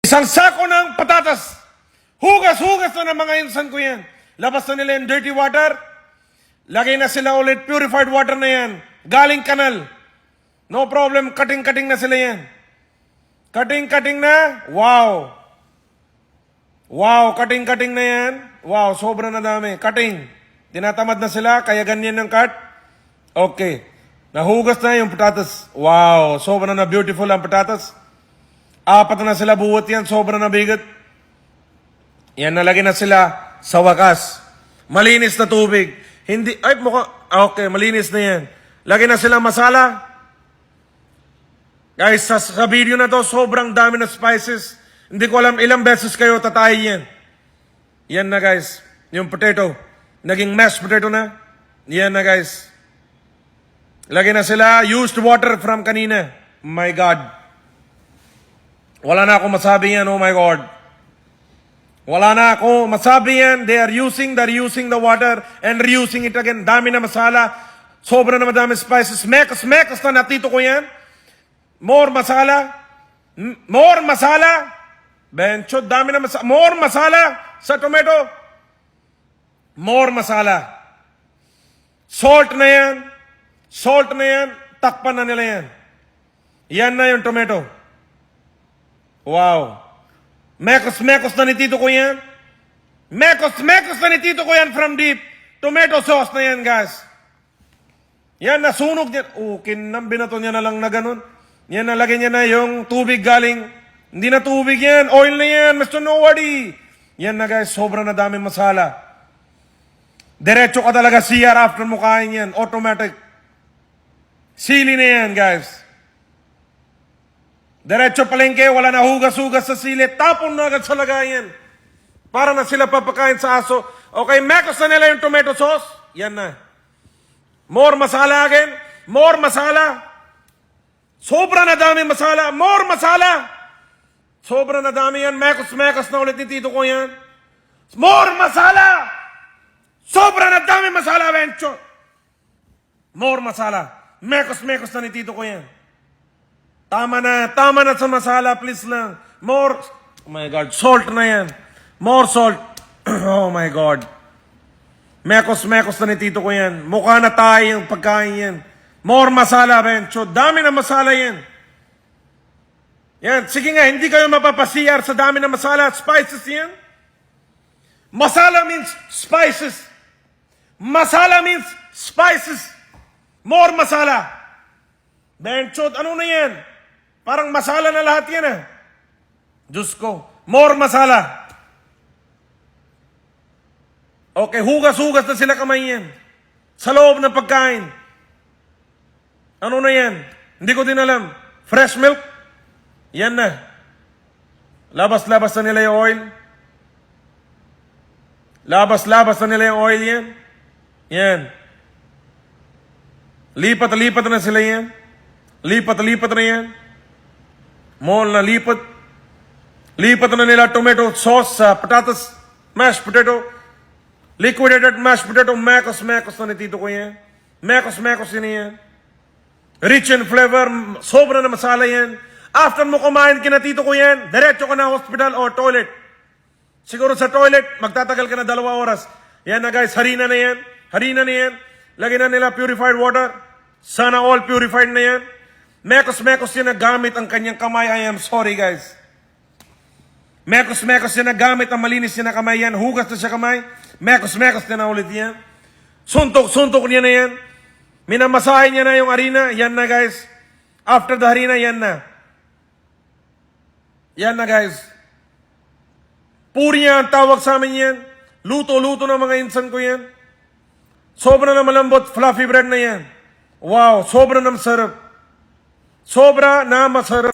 Isang sako ng patatas. Hugas-hugas na ng mga insan ko yan. Labas na nila yung dirty water. Lagay na sila ulit purified water na yan. Galing kanal. No problem, cutting-cutting na sila yan. Cutting-cutting na. Wow. Wow, cutting-cutting na yan. Wow, sobra na dami. Cutting. Tinatamad na sila, kaya ganyan yung cut. Okay. Nahugas na yung patatas. Wow, sobra na beautiful ang patatas. Apat na sila buwat yan, sobra na bigat. Yan, nalagay na sila sa wakas. Malinis na tubig. Hindi, ay okay, malinis na yan. Lagay na sila masala. Guys, sa video na to, sobrang dami na spices. Hindi ko alam ilang beses kayo tatayin yan. Yan na guys, yung potato. Naging mashed potato na. Yan na guys. Lagay na sila used water from kanina. My God. Wala na akong masabi yan, oh my God. Wala na ako masabi yan. They're using the water and reusing it again. Dami na masala. Sobra na madami spices. Mekas na natito ko yan. More masala. More masala. Bencho, dami na masala. More masala sa tomato. More masala. Salt na yan. Salt na yan. Takpan na nila yan. Yan na yung tomato. Wow. Mekos na ni Tito ko yan. Mekos na ni Tito ko yan from deep. Tomato sauce na yan, guys. Yan, nasunog niya. Kinambinato niya na lang na ganun. Yan, nalagay niya na yung tubig galing. Hindi na tubig yan. Oil na yan, Mr. Nobody. Yan na, guys. Sobrang na daming masala. Diretso ka talaga CR after mo kain yan. Automatic. Sili na yan, guys. Diretso palengke, wala na hugas-hugas sa sili. Tapon na agad sa lagayan. Para na sila papakain sa aso. Okay, mekos na nila yung tomato sauce. Yan na. More masala again. More masala. Sobra na dami masala. More masala. Sobra na dami yan. Mekos na ulit ni Tito ko yan. More masala. Sobra na dami masala, Bencho. More masala. Mekos na ni Tito ko yan. Tama na sa masala, please lang. More, oh my God, salt na yan. More salt. Oh my God. Mekos na ni Tito ko yan. Mukha na tayo yung pagkain yan. More masala, Bencho. Dami na masala yan. Yan, sige nga, hindi kayo mapapasiyar sa dami na masala. Spices yan. Masala means spices. Masala means spices. More masala. Bencho, ano na yan? Parang masala na lahat yan ah. Diyos ko. More masala. Okay, hugas-hugas na sila kamay yan. Sa loob ng pagkain. Ano na yan? Hindi ko din alam. Fresh milk? Yan na. Labas-labas na nila yung oil. Labas-labas na nila yung oil yan. Yan. Lipat na sila yan. Lipat na yan. Mall na lipat. Lipat na nila tomato sauce sa patatas, mashed potato. Liquidated mashed potato. Mekos na ni Tito ko yan. Mekos yun yan. Rich in flavor. Sobra na masala yan. After mo kumain kina Tito ko yan, diretso ka na hospital or toilet. Siguro sa toilet, magtatagal ka na 2 oras. Yan na guys, harina na yan. Lagyan na nila purified water. Sana all purified na yan. Mekos yan na gamit ang kanyang kamay. I am sorry guys. Mekos yan na gamit ang malinis niya na kamay yan. Hugas na siya kamay. Mekos na ulit yan. Suntok niya na yan. Minamasahin niya na yung harina. Yan na guys. After the harina, yan na. Yan na guys. Puri niya ang tawag sa amin yan. Luto ng mga insan ko yan. Sobra na malambot, fluffy bread na yan. Wow, sobra na masarap. Sobra na masarap.